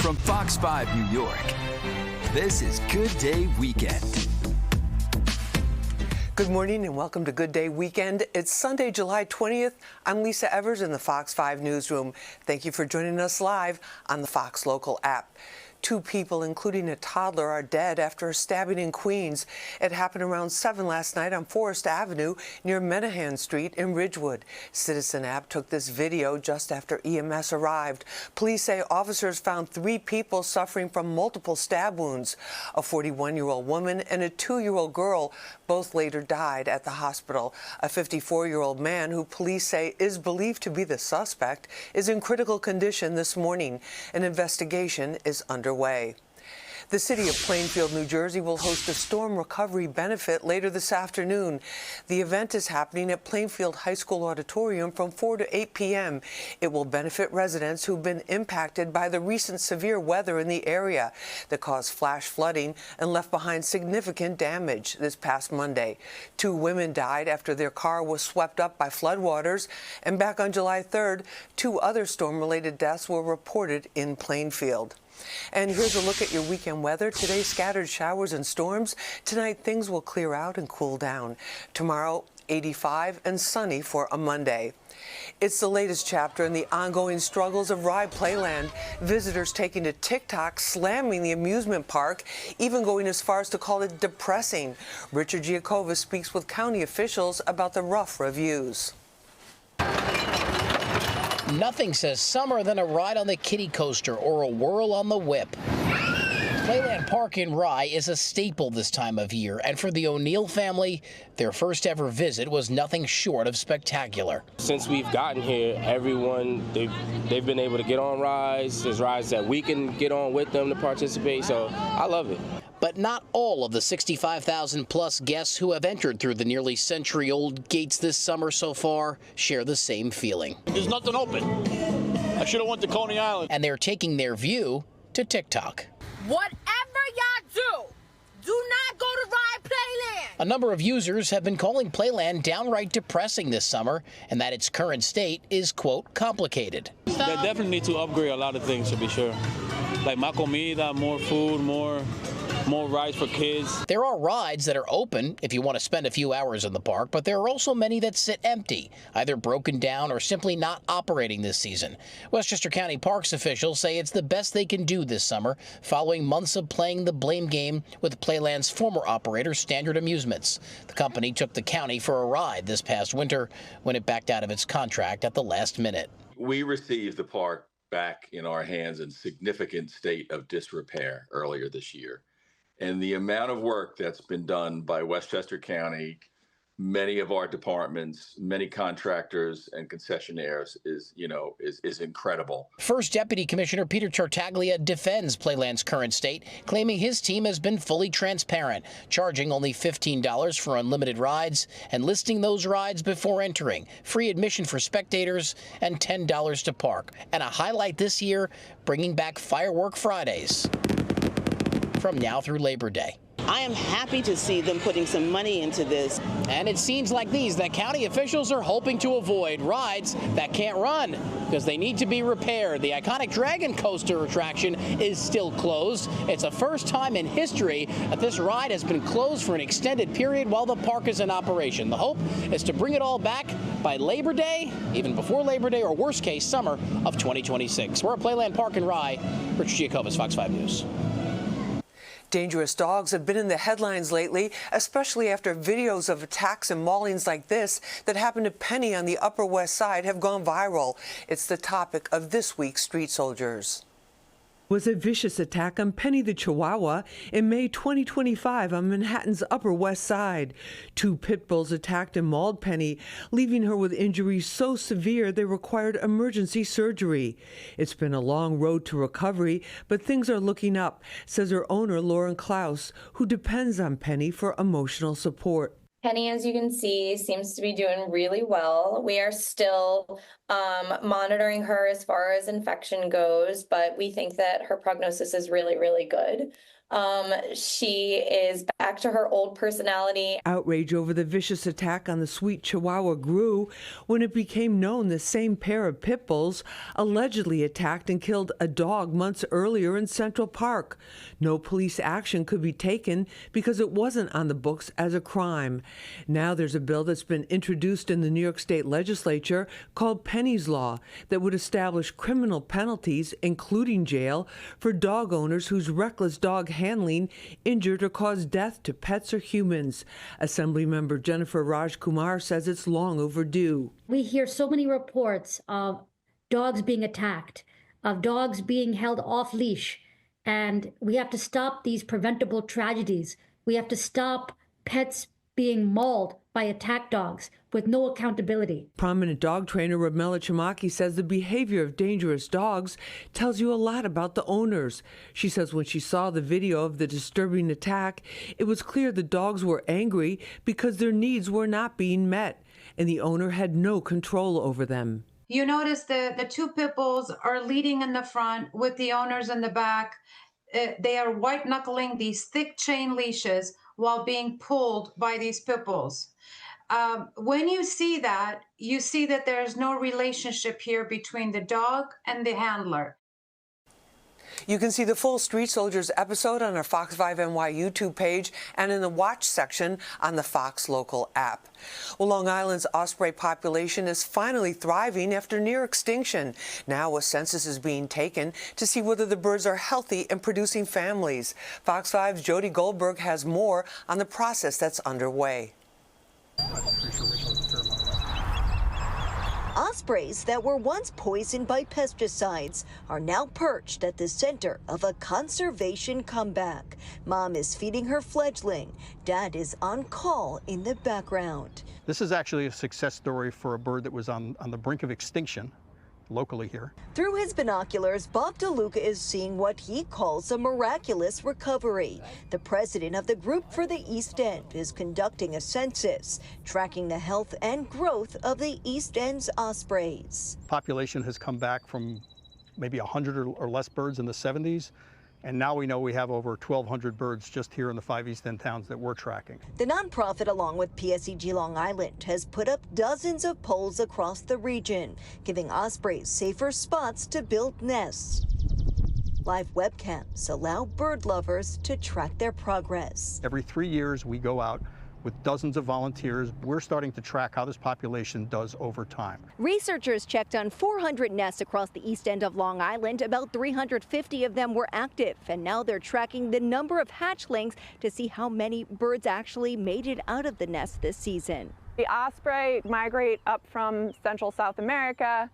From Fox 5 New York, this is Good Day Weekend. Good morning and welcome to Good Day Weekend. It's Sunday, July 20th. I'm Lisa Evers in the Fox 5 newsroom. Thank you for joining us live on the Fox Local app. 2 people, including a toddler, are dead after a stabbing in Queens. It happened around 7 last night on Forest Avenue near Menahan Street in Ridgewood. Citizen App took this video just after EMS arrived. Police say officers found 3 people suffering from multiple stab wounds. A 41-year-old woman and a 2-year-old girl both later died at the hospital. A 54-year-old man, who police say is believed to be the suspect, is in critical condition this morning. An investigation is underway. The city of Plainfield, New Jersey will host a storm recovery benefit later this afternoon. The event is happening at Plainfield High School Auditorium from 4 to 8 p.m. It will benefit residents who've been impacted by the recent severe weather in the area that caused flash flooding and left behind significant damage this past Monday. 2 women died after their car was swept up by floodwaters, and back on July 3rd, 2 other storm-related deaths were reported in Plainfield. And here's a look at your weekend weather. Today, scattered showers and storms. Tonight, things will clear out and cool down. Tomorrow, 85 and sunny for a Monday. It's the latest chapter in the ongoing struggles of Rye Playland. Visitors taking to TikTok, slamming the amusement park, even going as far as to call it depressing. Richard Giacova speaks with county officials about the rough reviews. Nothing says summer than a ride on the kiddie coaster or a whirl on the whip. Playland Park in Rye is a staple this time of year, and for the O'Neill family, their first ever visit was nothing short of spectacular. Since we've gotten here, everyone, they've been able to get on rides. There's rides that we can get on with them to participate, so I love it. But not all of the 65,000 plus guests who have entered through the nearly century-old gates this summer so far share the same feeling. There's nothing open. I should have went to Coney Island. And they're taking their view to TikTok. Whatever y'all do not go to Rye Playland. A number of users have been calling Playland downright depressing this summer, and that its current state is, quote, complicated. They definitely need to upgrade a lot of things, to be sure. Like más comida, more food, more rides for kids. There are rides that are open if you want to spend a few hours in the park, but there are also many that sit empty, either broken down or simply not operating this season. Westchester County Parks officials say it's the best they can do this summer, following months of playing the blame game with Playland's former operator, Standard Amusements. The company took the county for a ride this past winter when it backed out of its contract at the last minute. We received the park back in our hands in significant state of disrepair earlier this year. And the amount of work that's been done by Westchester County, many of our departments, many contractors and concessionaires is incredible. First Deputy Commissioner Peter Tartaglia defends Playland's current state, claiming his team has been fully transparent, charging only $15 for unlimited rides and listing those rides before entering, free admission for spectators, and $10 to park. And a highlight this year, bringing back Firework Fridays from now through Labor Day. I am happy to see them putting some money into this. And it's scenes like these that county officials are hoping to avoid, rides that can't run because they need to be repaired. The iconic Dragon Coaster attraction is still closed. It's the first time in history that this ride has been closed for an extended period while the park is in operation. The hope is to bring it all back by Labor Day, even before Labor Day, or worst case, summer of 2026. We're at Playland Park in Rye. Richard Giacovas, Fox 5 News. Dangerous dogs have been in the headlines lately, especially after videos of attacks and maulings like this that happened to Penny on the Upper West Side have gone viral. It's the topic of this week's Street Soldiers. Was a vicious attack on Penny the Chihuahua in May 2025 on Manhattan's Upper West Side. 2 pit bulls attacked and mauled Penny, leaving her with injuries so severe they required emergency surgery. It's been a long road to recovery, but things are looking up, says her owner, Lauren Klaus, who depends on Penny for emotional support. Penny, as you can see, seems to be doing really well. We are still monitoring her as far as infection goes, but we think that her prognosis is really, really good. She is back to her old personality. Outrage over the vicious attack on the sweet Chihuahua grew when it became known the same pair of pit bulls allegedly attacked and killed a dog months earlier in Central Park. No police action could be taken because it wasn't on the books as a crime. Now there's a bill that's been introduced in the New York State Legislature called Penny's Law that would establish criminal penalties, including jail, for dog owners whose reckless dog handling injured or caused death to pets or humans. Assemblymember Jennifer Rajkumar says it's long overdue. We hear so many reports of dogs being attacked, of dogs being held off leash, and we have to stop these preventable tragedies. We have to stop pets being mauled by attack dogs with no accountability. Prominent dog trainer Ramela Chamaki says the behavior of dangerous dogs tells you a lot about the owners. She says when she saw the video of the disturbing attack, it was clear the dogs were angry because their needs were not being met, and the owner had no control over them. You notice the two pit bulls are leading in the front with the owners in the back. They are white-knuckling these thick chain leashes while being pulled by these pit bulls. When you see that there's no relationship here between the dog and the handler. You can see the full Street Soldiers episode on our Fox 5 NY YouTube page and in the watch section on the Fox Local app. Well, Long Island's Osprey population is finally thriving after near extinction. Now a census is being taken to see whether the birds are healthy and producing families. Fox 5's Jody Goldberg has more on the process that's underway. Ospreys that were once poisoned by pesticides are now perched at the center of a conservation comeback. Mom is feeding her fledgling. Dad is on call in the background. This is actually a success story for a bird that was on the brink of extinction locally here. Through his binoculars, Bob DeLuca is seeing what he calls a miraculous recovery. The president of the Group for the East End is conducting a census, tracking the health and growth of the East End's ospreys. Population has come back from maybe 100 or less birds in the 70s. And now we know we have over 1,200 birds just here in the 5 East End towns that we're tracking. The nonprofit, along with PSEG Long Island, has put up dozens of poles across the region, giving ospreys safer spots to build nests. Live webcams allow bird lovers to track their progress. Every 3 years, we go out with dozens of volunteers. We're starting to track how this population does over time. Researchers checked on 400 nests across the East End of Long Island. About 350 of them were active, and now they're tracking the number of hatchlings to see how many birds actually made it out of the nest this season. The osprey migrate up from Central South America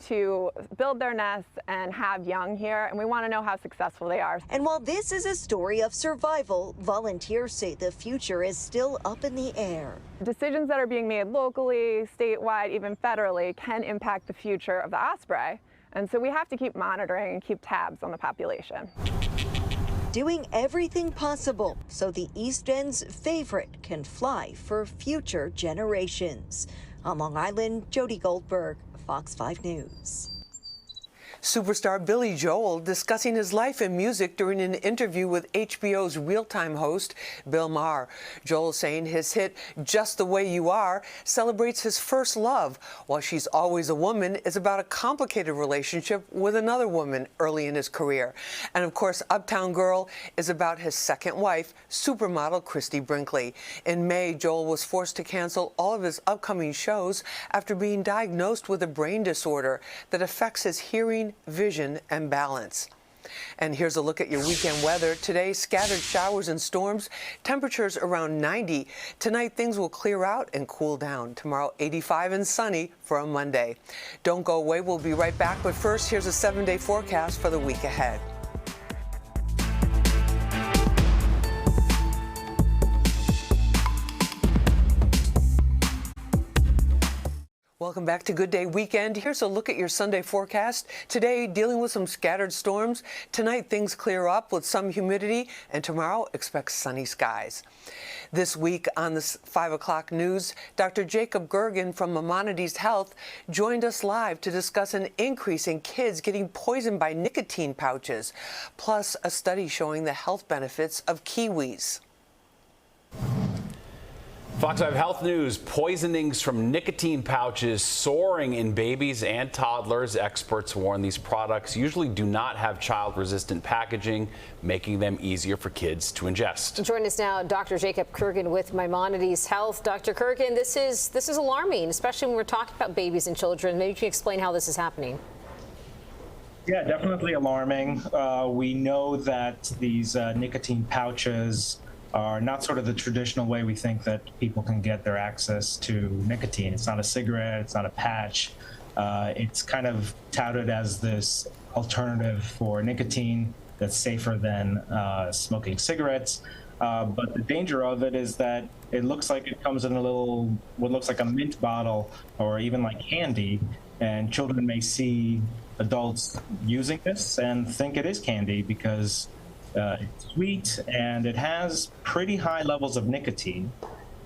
to build their nests and have young here, and we want to know how successful they are. And while this is a story of survival, volunteers say the future is still up in the air. Decisions that are being made locally, statewide, even federally can impact the future of the osprey, and so we have to keep monitoring and keep tabs on the population. Doing everything possible so the East End's favorite can fly for future generations. On Long Island, Jody Goldberg, Fox 5 News. Superstar Billy Joel discussing his life and music during an interview with HBO's Real-Time host, Bill Maher. Joel saying his hit, Just the Way You Are, celebrates his first love, while She's Always a Woman is about a complicated relationship with another woman early in his career. And of course, Uptown Girl is about his second wife, supermodel Christy Brinkley. In May, Joel was forced to cancel all of his upcoming shows after being diagnosed with a brain disorder that affects his hearing, vision, and balance. And here's a look at your weekend weather. Today, scattered showers and storms, temperatures around 90. Tonight, things will clear out and cool down. Tomorrow, 85 and sunny for a Monday. Don't go away. We'll be right back. But first, here's a 7-day forecast for the week ahead. Welcome back to Good Day Weekend. Here's a look at your Sunday forecast. Today, dealing with some scattered storms. Tonight, things clear up with some humidity, and tomorrow, expect sunny skies. This week on the 5 o'clock news, Dr. Jacob Gergen from Maimonides Health joined us live to discuss an increase in kids getting poisoned by nicotine pouches, plus a study showing the health benefits of kiwis. Fox 5 Health News, poisonings from nicotine pouches soaring in babies and toddlers. Experts warn these products usually do not have child-resistant packaging, making them easier for kids to ingest. Join us now, Dr. Jacob Gergen with Maimonides Health. Dr. Gergen, this is alarming, especially when we're talking about babies and children. Maybe you can explain how this is happening. Yeah, definitely alarming. We know that these nicotine pouches are not sort of the traditional way we think that people can get their access to nicotine. It's not a cigarette, it's not a patch. It's kind of touted as this alternative for nicotine that's safer than smoking cigarettes. But the danger of it is that it looks like it comes in a little, what looks like a mint bottle or even like candy, and children may see adults using this and think it is candy because it's sweet and it has pretty high levels of nicotine.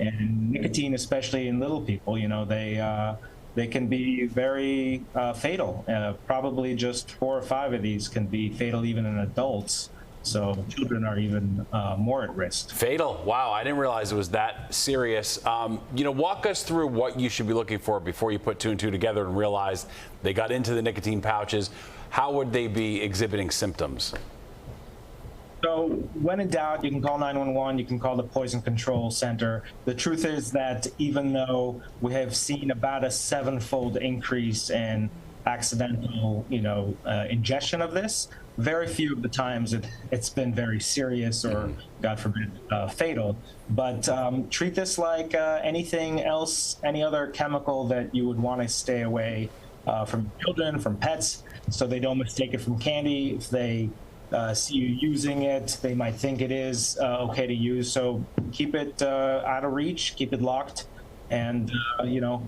And nicotine, especially in little people, you know, they can be very fatal. Probably just 4 or 5 of these can be fatal even in adults. So children are even more at risk. Fatal. Wow, I didn't realize it was that serious. You know, walk us through what you should be looking for before you put 2 and 2 together and realize they got into the nicotine pouches. How would they be exhibiting symptoms? So when in doubt, you can call 911, you can call the Poison Control Center. The truth is that even though we have seen about a 7-fold increase in accidental, ingestion of this, very few of the times it's been very serious or, God forbid, fatal. But treat this like anything else, any other chemical that you would want to stay away from children, from pets, so they don't mistake it from candy. If they see you using it, they might think it is okay to use. So keep it out of reach, keep it locked, and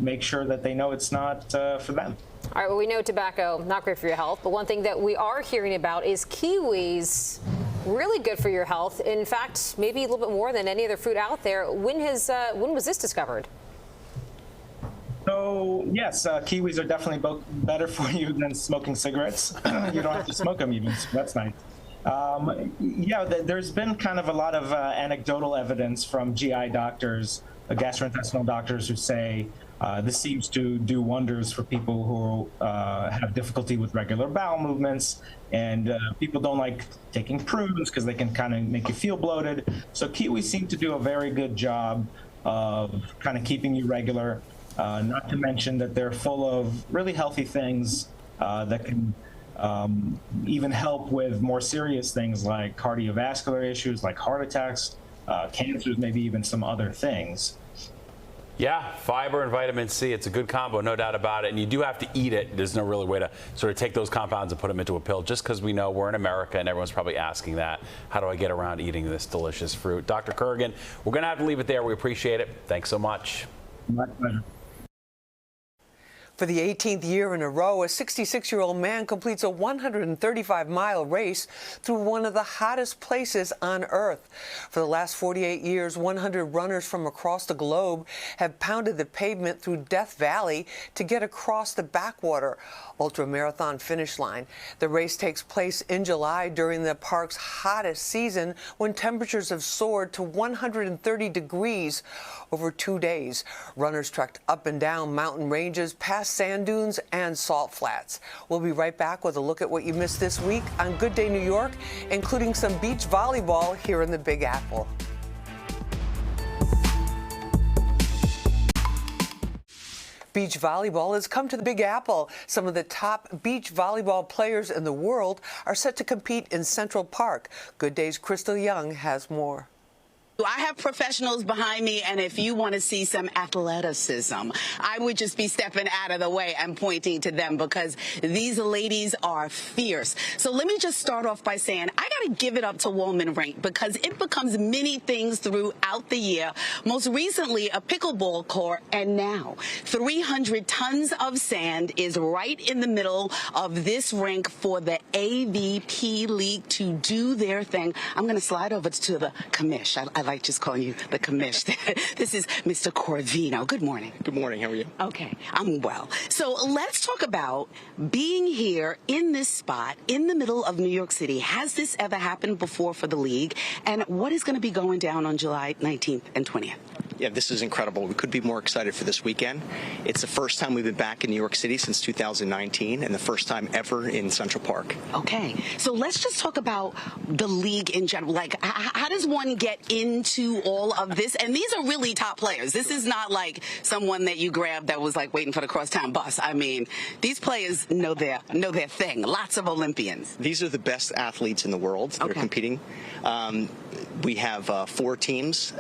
make sure that they know it's not for them. All right, well, we know tobacco, not great for your health, but one thing that we are hearing about is kiwis, really good for your health. In fact, maybe a little bit more than any other fruit out there. When was this discovered? So yes, kiwis are definitely both better for you than smoking cigarettes. You don't have to smoke them even, so that's nice. There's been kind of a lot of anecdotal evidence from GI doctors, gastrointestinal doctors, who say this seems to do wonders for people who have difficulty with regular bowel movements, and people don't like taking prunes because they can kind of make you feel bloated. So kiwis seem to do a very good job of kind of keeping you regular. Not to mention that they're full of really healthy things that can even help with more serious things like cardiovascular issues, like heart attacks, cancers, maybe even some other things. Yeah, fiber and vitamin C, it's a good combo, no doubt about it. And you do have to eat it. There's no really way to sort of take those compounds and put them into a pill, just because we know we're in America and everyone's probably asking that. How do I get around eating this delicious fruit? Dr. Gergen, we're going to have to leave it there. We appreciate it. Thanks so much. My pleasure. For the 18th year in a row, a 66-year-old man completes a 135-mile race through one of the hottest places on Earth. For the last 48 years, 100 runners from across the globe have pounded the pavement through Death Valley to get across the backwater ultramarathon finish line. The race takes place in July during the park's hottest season, when temperatures have soared to 130 degrees over 2 days. Runners trekked up and down mountain ranges, past sand dunes and salt flats. We'll be right back with a look at what you missed this week on Good Day New York, including some beach volleyball here in the Big Apple. Beach volleyball has come to the Big Apple. Some of the top beach volleyball players in the world are set to compete in Central Park. Good Day's Crystal Young has more. I have professionals behind me, and if you want to see some athleticism, I would just be stepping out of the way and pointing to them because these ladies are fierce. So let me just start off by saying I got to give it up to Woolman Rink because it becomes many things throughout the year. Most recently, a pickleball court, and now 300 tons of sand is right in the middle of this rink for the AVP League to do their thing. I'm going to slide over to the commish. I like just calling you the commish. This is Mr. Corvino. Good morning. Good morning. How are you? Okay, I'm well. So let's talk about being here in this spot in the middle of New York City. Has this ever happened before for the league? And what is going to be going down on July 19th and 20th? Yeah, this is incredible. We could be more excited for this weekend. It's the first time we've been back in New York City since 2019 and the first time ever in Central Park. Okay, so let's just talk about the league in general. Like, how does one get into all of this? And these are really top players. This is not like someone that you grabbed that was like waiting for the crosstown bus. I mean, these players know their thing. Lots of Olympians. These are the best athletes in the world that are competing. We have 4 teams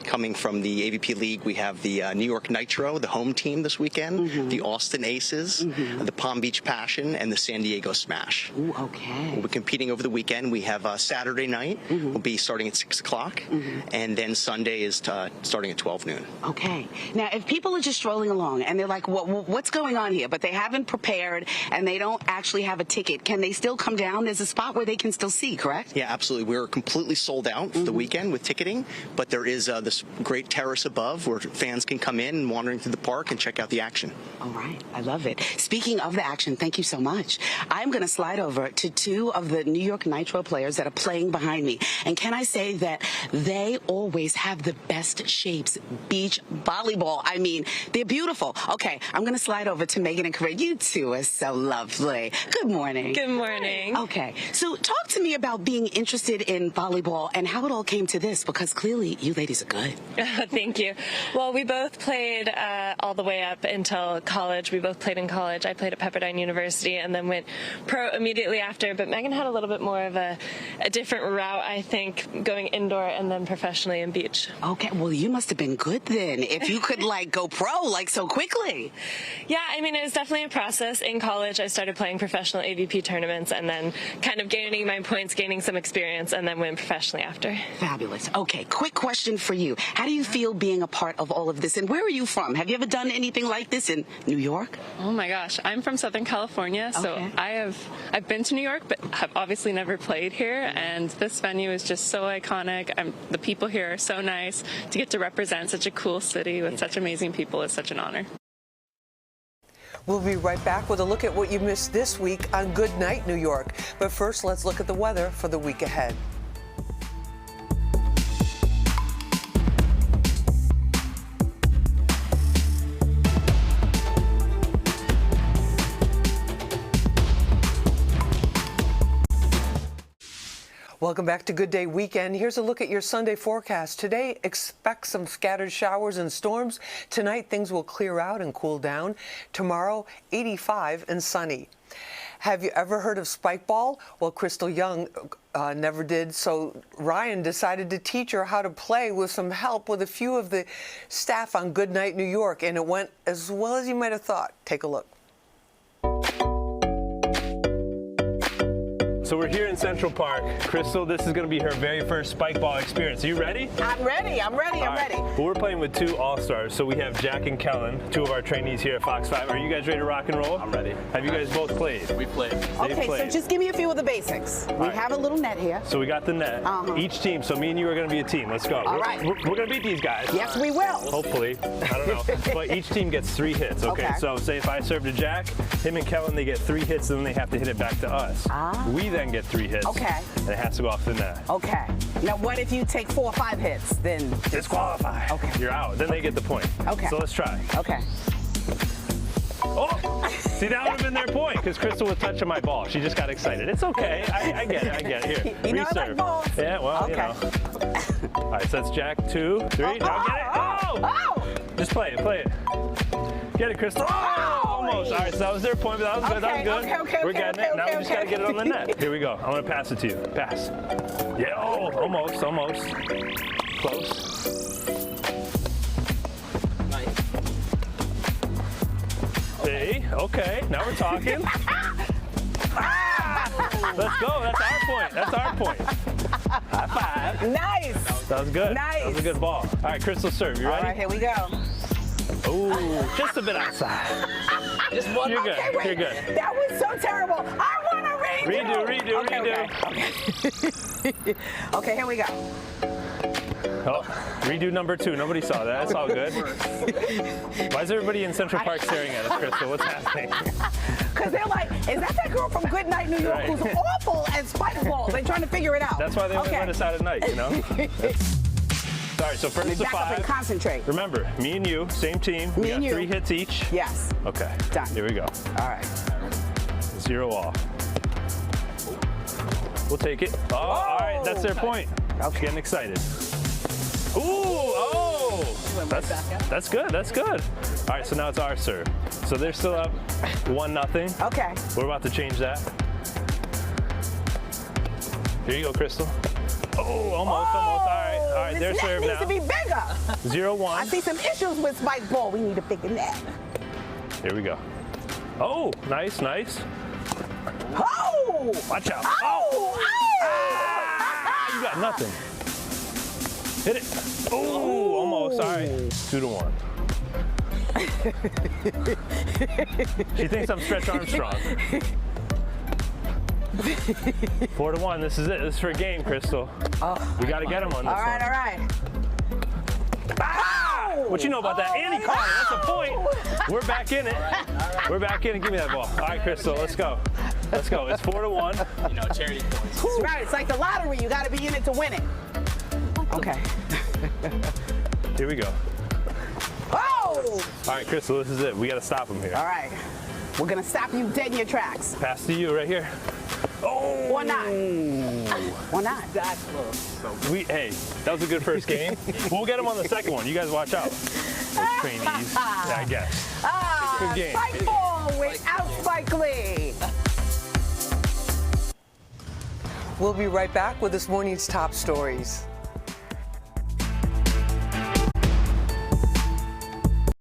coming from the AVP League. We have the New York Nitro, the home team this weekend, the Austin Aces, the Palm Beach Passion, and the San Diego Smash. Ooh, okay. We'll be competing over the weekend. We have Saturday night. We'll be starting at 6 o'clock, and then Sunday is starting at 12 noon. Okay. Now, if people are just strolling along and they're like, what's going on here? But they haven't prepared and they don't actually have a ticket, can they still come down? There's a spot where they can still see, correct? Yeah, absolutely. We're completely sold out for the weekend with ticketing, but there is this great terrace above where fans can come in and wandering through the park and check out the action. All right. I love it. Speaking of the action, thank you so much. I'm going to slide over to 2 of the New York Nitro players that are playing behind me. And can I say that they always have the best shapes? Beach volleyball. I mean, they're beautiful. Okay. I'm going to slide over to Megan and Corinne. You two are so lovely. Good morning. Good morning. Okay. So talk to me about being interested in volleyball and how it all came to this, because clearly you ladies are good. Thank you. Well, we both played all the way up until college. We both played in college. I played at Pepperdine University and then went pro immediately after, but Megan had a little bit more of a different route, I think, going indoor and then professionally in beach. Okay, well, you must have been good then, if you could, like, go pro, like, so quickly. Yeah, I mean, it was definitely a process. In college, I started playing professional AVP tournaments and then kind of gaining my points, gaining some experience, and then went professionally after. Fabulous. Okay, quick question for you. How do you feel being a part of all of this, and where are you from? Have you ever done anything like this in New York? Oh my gosh, I'm from Southern California, so I've been to New York, but have obviously never played here, and this venue is just so iconic. The people here are so nice. To get to represent such a cool city with such amazing people is such an honor. We'll be right back with a look at what you missed this week on Good Night New York. But first, let's look at the weather for the week ahead. Welcome back to Good Day Weekend. Here's a look at your Sunday forecast. Today, expect some scattered showers and storms. Tonight, things will clear out and cool down. Tomorrow, 85 and sunny. Have you ever heard of Spikeball? Well, Crystal Young never did, so Ryan decided to teach her how to play with some help with a few of the staff on Good Night New York, and it went as well as you might have thought. Take a look. So we're here in Central Park. Crystal, this is going to be her very first Spikeball experience. Are you ready? I'm ready. I'm ready. I'm ready. Well, we're playing with 2 all-stars. So we have Jack and Kellen, 2 of our trainees here at Fox 5. Are you guys ready to rock and roll? I'm ready. Have you guys both played? We played. Okay, so just give me a few of the basics. We have a little net here. So we got the net. Each team, so me and you are going to be a team. Let's go. All right. We're going to beat these guys. Yes, we will. Hopefully. I don't know. But each team gets 3 hits, okay? So say if I serve to Jack, him and Kellen, they get 3 hits, and then they have to hit it back to us. We then get 3 hits. Okay. And it has to go off the net. Okay. Now, what if you take 4 or 5 hits? Then disqualify. Okay. You're out. Then they get the point. Okay. So let's try. Okay. Oh! See, that would have been their point because Crystal was touching my ball. She just got excited. It's okay. I get it. I get it. Here. You know I like balls. Yeah, well, you know. All right, so that's Jack 2, 3. Now get it. Oh! Just play it. Play it. Get it, Crystal. Oh! Almost. All right, so that was their point, but that was good. That was good. Okay, we're getting it. Now we just got to get it on the net. Here we go. I'm going to pass it to you. Pass. Yeah, oh, almost. Close. close. See? Okay, now we're talking. Let's go. That's our point. That's our point. High five. Nice. That was good. Nice. That was a good ball. All right, Crystal, serve. You ready? All right, here we go. Ooh, just a bit outside. Just one. You're good. Okay, wait. You're good. That was so terrible. I want to redo. Redo. Okay. Okay, here we go. Oh, redo number 2. Nobody saw that. That's all good. Why is everybody in Central Park staring at us, Crystal? What's happening? Because they're like, is that girl from Good Night New York Right. who's awful at Spikeball? They're trying to figure it out. That's why they only let us out at night, you know? All right, so first to back up and 5. concentrate. Remember, me and you, same team. Me We and got you. 3 hits each. Yes. Okay. Done. Here we go. All right. 0 all. We'll take it. Oh, all right, that's their point. Okay. Getting excited. Ooh, oh! That's good, that's good. All right, so now it's our serve. So they're still up 1-0. Okay. We're about to change that. Here you go, Crystal. Oh, almost. All right, their This serve net now. needs to be bigger. 0-1. I see some issues with Spikeball. We need a bigger net. Here we go. Oh, nice, nice. Oh! Watch out. Oh! Ah, you got nothing. Hit it. Oh, almost. All right. 2-1. She thinks I'm Stretch Armstrong. 4-1. This is it. This is for a game, Crystal. We got to get him on this one. All right. Ah! What you know about that? And he caught it. That's a point. We're back in it. We're back in it. Give me that ball. All right, Crystal. Let's go. Let's go. It's 4-1. You know, charity points. That's right. It's like the lottery. You got to be in it to win it. Okay. Here we go. Oh! All right, Crystal. This is it. We got to stop him here. All right. We're going to stop you dead in your tracks. Pass to you right here. Oh! Or not. Or not. That's close. Hey, that was a good first game. We'll get him on the second one. You guys watch out. Those trainees. Yeah, I guess. Good game. Spikeball without Spike Lee. We'll be right back with this morning's top stories.